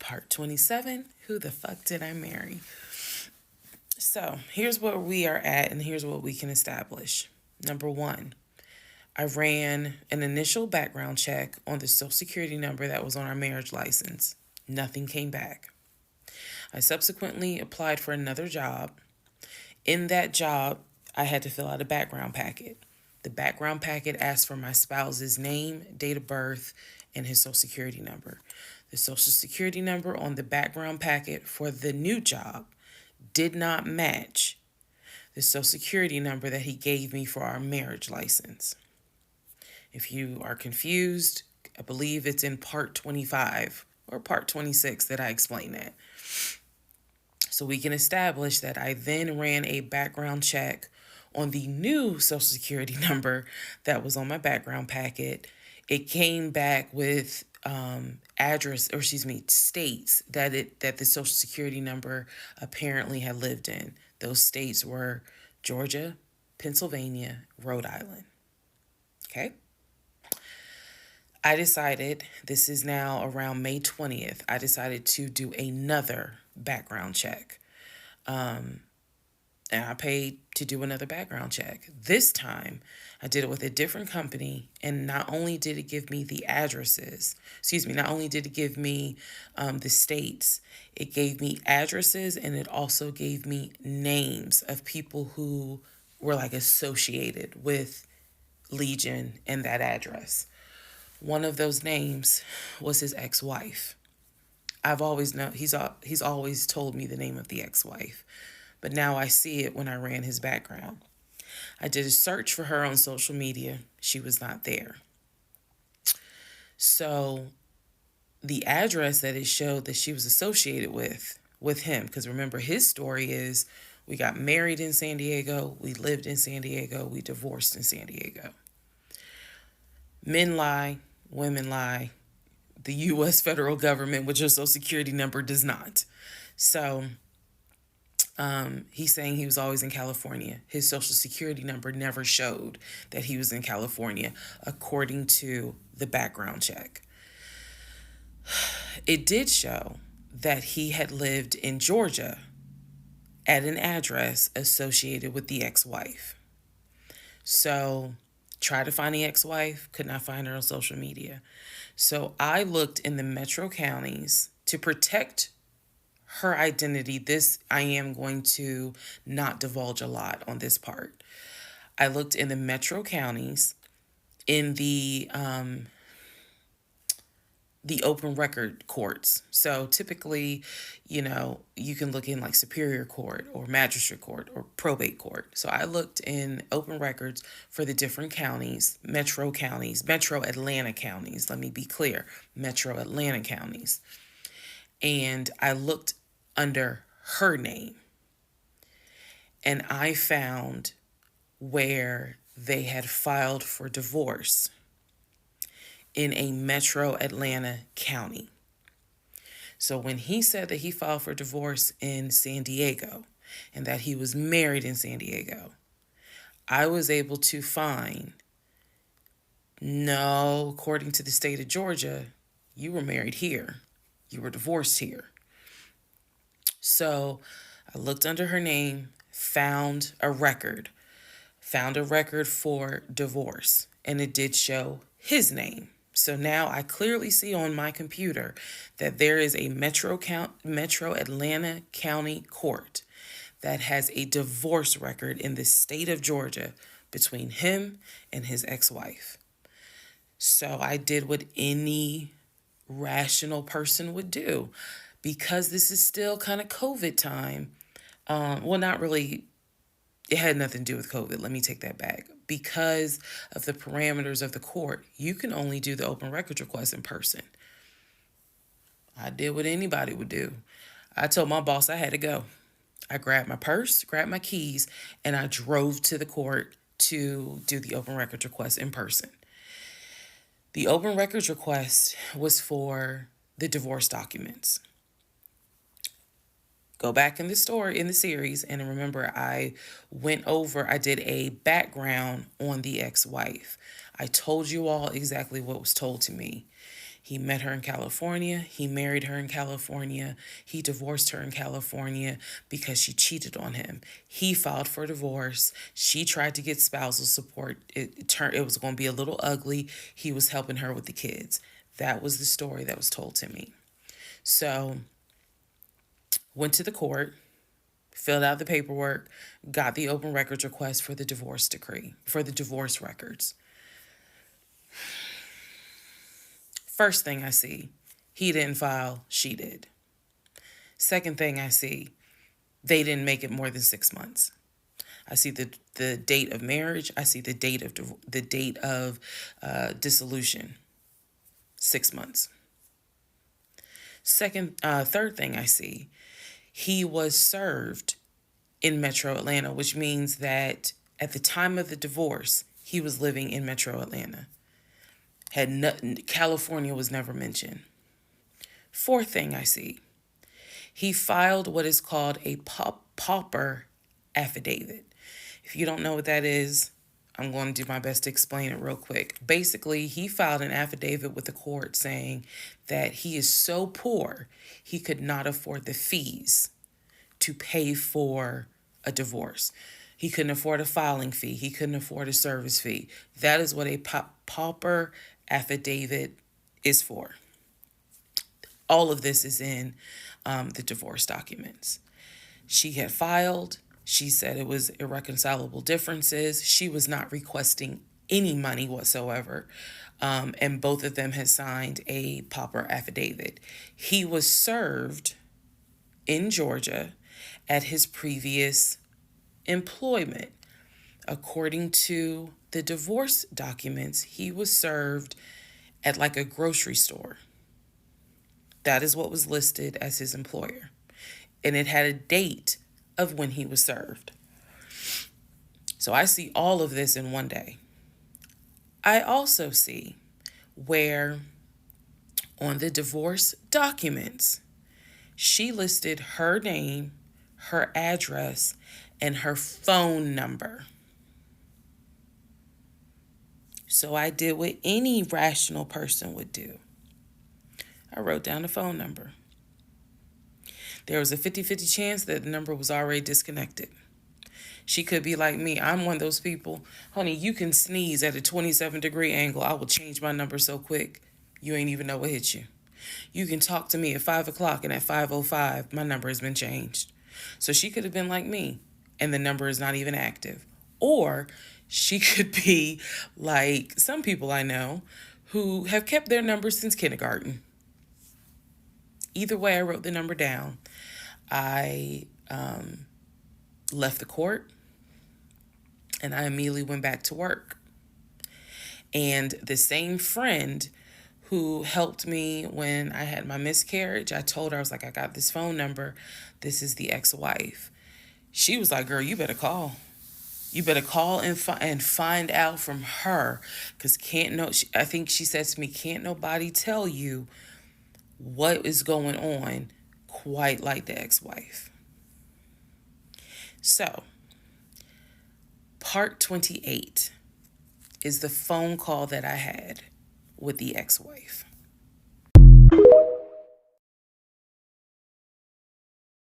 Part 27, Who the Fuck Did I Marry? So here's where we are at, and here's what we can establish. Number one, I ran an initial background check on the social security number that was on our marriage license. Nothing came back. I subsequently applied for another job. In that job, I had to fill out a background packet. The background packet asked for my spouse's name, date of birth, and his social security number. The social security number on the background packet for the new job did not match the social security number that he gave me for our marriage license. If you are confused, I believe it's in part 25 or part 26 that I explain that. So we can establish that I then ran a background check on the new social security number that was on my background packet. It came back with states that the social security number apparently had lived in. Those states were Georgia, Pennsylvania, Rhode Island. Okay. I decided, this is now around May 20th, I decided to do another background check. And I paid to do another background check. This time, I did it with a different company, and not only did it give me the not only did it give me the states, it gave me addresses, and it also gave me names of people who were like associated with Legion and that address. One of those names was his ex-wife. I've always known he's always told me the name of the ex-wife, but now I see it when I ran his background. I did a search for her on social media. She was not there. So the address that it showed that she was associated with him, because remember his story is we got married in San Diego, we lived in San Diego, we divorced in San Diego. Men lie, women lie. The U.S. federal government, with your social security number, does not. So he's saying he was always in California. His social security number never showed that he was in California, according to the background check. It did show that he had lived in Georgia at an address associated with the ex-wife. So tried to find the ex-wife, could not find her on social media. So I looked in the metro counties to protect her identity. This, I am going to not divulge a lot on this part. I looked in the metro counties in the open record courts. So typically, you can look in like Superior Court or Magistrate Court or Probate Court. So I looked in open records for the different counties, metro Atlanta counties. Let me be clear, metro Atlanta counties. And I looked under her name. And I found where they had filed for divorce in a metro Atlanta county. So when he said that he filed for divorce in San Diego and that he was married in San Diego, I was able to find, no, according to the state of Georgia, you were married here. You were divorced here. So I looked under her name, found a record for divorce, and it did show his name. So now I clearly see on my computer that there is a metro Atlanta County Court that has a divorce record in the state of Georgia between him and his ex-wife. So I did what any rational person would do. Because this is still kind of COVID time. Not really. It had nothing to do with COVID. Let me take that back. Because of the parameters of the court, you can only do the open records request in person. I did what anybody would do. I told my boss I had to go. I grabbed my purse, grabbed my keys, and I drove to the court to do the open records request in person. The open records request was for the divorce documents. Go back in the series, and remember I did a background on the ex-wife. I told you all exactly what was told to me. He met her in California. He married her in California. He divorced her in California because she cheated on him. He filed for divorce. She tried to get spousal support. It was going to be a little ugly. He was helping her with the kids. That was the story that was told to me. So, went to the court, filled out the paperwork, got the open records request for the divorce decree, for the divorce records. First thing I see, he didn't file, she did. Second thing I see, they didn't make it more than 6 months. I see the date of marriage. I see the date of dissolution. 6 months. Third thing I see, he was served in Metro Atlanta, which means that at the time of the divorce, he was living in Metro Atlanta. California was never mentioned. Fourth thing I see, he filed what is called a pauper affidavit. If you don't know what that is, I'm going to do my best to explain it real quick. Basically, he filed an affidavit with the court saying that he is so poor, he could not afford the fees to pay for a divorce. He couldn't afford a filing fee. He couldn't afford a service fee. That is what a pauper affidavit is for. All of this is in the divorce documents. She had filed. She said it was irreconcilable differences. She was not requesting any money whatsoever. And both of them had signed a pauper affidavit. He was served in Georgia at his previous employment. According to the divorce documents, he was served at like a grocery store. That is what was listed as his employer. And it had a date of when he was served. So I see all of this in one day. I also see where on the divorce documents, she listed her name, her address, and her phone number. So I did what any rational person would do. I wrote down the phone number. There was a 50-50 chance that the number was already disconnected. She could be like me. I'm one of those people. Honey, you can sneeze at a 27-degree angle. I will change my number so quick, you ain't even know what hit you. You can talk to me at 5 o'clock, and at 5:05, my number has been changed. So she could have been like me, and the number is not even active. Or she could be like some people I know who have kept their number since kindergarten. Either way, I wrote the number down. I left the court, and I immediately went back to work. And the same friend who helped me when I had my miscarriage, I told her, I was like, I got this phone number. This is the ex-wife. She was like, girl, you better call. You better call and find out from her, because I think she said to me, can't nobody tell you what is going on quite like the ex-wife. So, part 28 is the phone call that I had with the ex-wife.